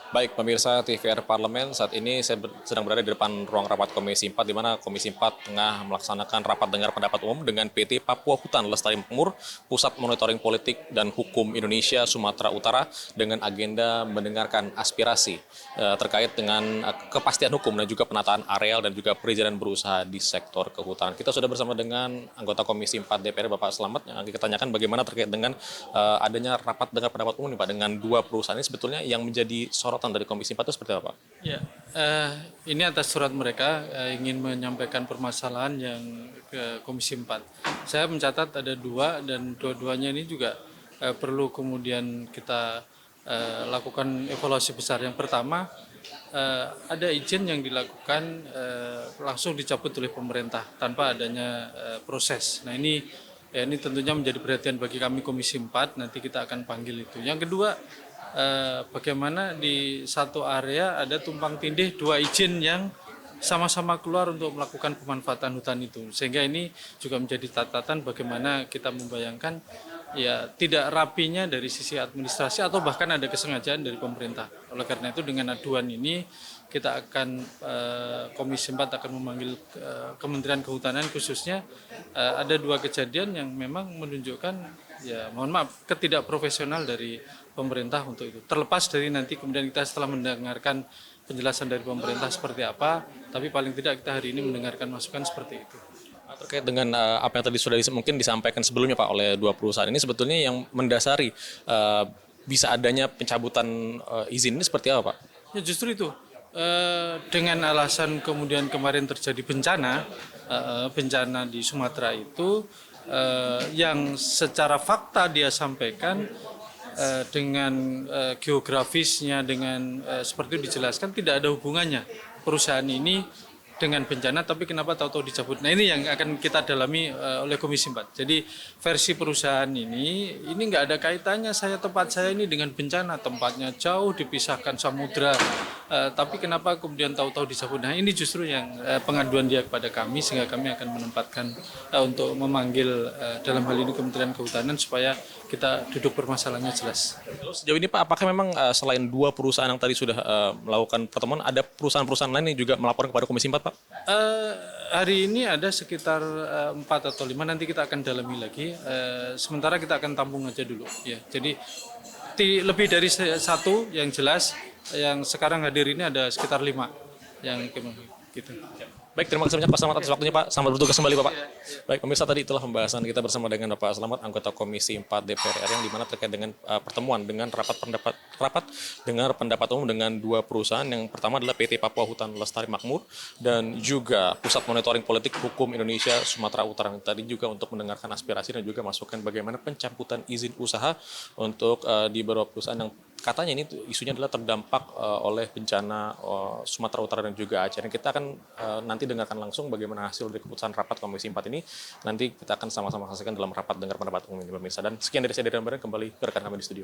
Baik, pemirsa TVR Parlemen, saat ini saya sedang berada di depan ruang rapat Komisi 4, di mana Komisi 4 tengah melaksanakan rapat dengar pendapat umum dengan PT Papua Hutan Lestari Makmur, Pusat Monitoring Politik dan Hukum Indonesia Sumatera Utara, dengan agenda mendengarkan aspirasi terkait dengan kepastian hukum dan juga penataan areal dan juga perizinan berusaha di sektor kehutanan. Kita sudah bersama dengan anggota Komisi 4 DPR, Bapak Slamet, yang akan kita tanyakan bagaimana terkait dengan adanya rapat dengar pendapat umum nih Pak, dengan dua perusahaan ini sebetulnya yang menjadi sorotan dari Komisi 4 itu seperti apa Pak? Ya, ini atas surat mereka ingin menyampaikan permasalahan yang ke Komisi 4. Saya mencatat ada dua dan dua-duanya ini juga perlu kemudian kita lakukan evaluasi besar. Yang pertama, ada izin yang dilakukan langsung dicabut oleh pemerintah tanpa adanya proses. Nah ini tentunya menjadi perhatian bagi kami Komisi 4, nanti kita akan panggil itu. Yang kedua, bagaimana di satu area ada tumpang tindih dua izin yang sama-sama keluar untuk melakukan pemanfaatan hutan itu, sehingga ini juga menjadi catatan bagaimana kita membayangkan ya tidak rapinya dari sisi administrasi atau bahkan ada kesengajaan dari pemerintah. Oleh karena itu dengan aduan ini kita akan Komisi 4 akan memanggil Kementerian Kehutanan khususnya. Ada dua kejadian yang memang menunjukkan ya mohon maaf ketidakprofesional dari pemerintah untuk itu. Terlepas dari nanti kemudian kita setelah mendengarkan penjelasan dari pemerintah seperti apa, tapi paling tidak kita hari ini mendengarkan masukan seperti itu. Terkait dengan apa yang tadi sudah mungkin disampaikan sebelumnya Pak oleh dua perusahaan ini, sebetulnya yang mendasari bisa adanya pencabutan izin ini seperti apa Pak? Ya justru itu, dengan alasan kemudian kemarin terjadi bencana di Sumatera itu, yang secara fakta dia sampaikan dengan geografisnya, dengan seperti itu dijelaskan tidak ada hubungannya perusahaan ini dengan bencana, tapi kenapa tahu-tahu dicabut. Nah ini yang akan kita dalami oleh Komisi 4. Jadi versi perusahaan ini nggak ada kaitannya tempat saya ini dengan bencana, tempatnya jauh dipisahkan samudra, tapi kenapa kemudian tahu-tahu dicabut. Nah ini justru yang pengaduan dia kepada kami, sehingga kami akan menempatkan untuk memanggil dalam hal ini Kementerian Kehutanan supaya kita duduk permasalahannya jelas. Terus sejauh ini Pak, apakah memang selain dua perusahaan yang tadi sudah melakukan pertemuan, ada perusahaan-perusahaan lain yang juga melaporkan kepada Komisi 4 Pak? Hari ini ada sekitar 4 atau 5, nanti kita akan dalami lagi. Sementara kita akan tampung aja dulu. Ya, jadi lebih dari satu yang jelas, yang sekarang hadir ini ada sekitar 5 yang gitu. Baik, terima kasih banyak Pak Slamet atas waktunya Pak. Selamat bertugas kembali Bapak. Baik, pemirsa, tadi itulah pembahasan kita bersama dengan Bapak Slamet, anggota Komisi 4 DPR RI, yang dimana terkait dengan pertemuan dengan rapat dengar pendapat umum dengan dua perusahaan. Yang pertama adalah PT Papua Hutan Lestari Makmur dan juga Pusat Monitoring Politik Hukum Indonesia Sumatera Utara. Tadi juga untuk mendengarkan aspirasi dan juga masukan bagaimana pencabutan izin usaha untuk di beberapa perusahaan yang katanya ini isunya adalah terdampak oleh bencana Sumatera Utara dan juga Aceh. Dan kita akan nanti dengarkan langsung bagaimana hasil dari keputusan rapat Komisi 4 ini. Nanti kita akan sama-sama saksikan dalam rapat dengar pendapat umum ini, pemirsa. Dan sekian dari saya, dari Rambaran, kembali ke rekan kami di studio.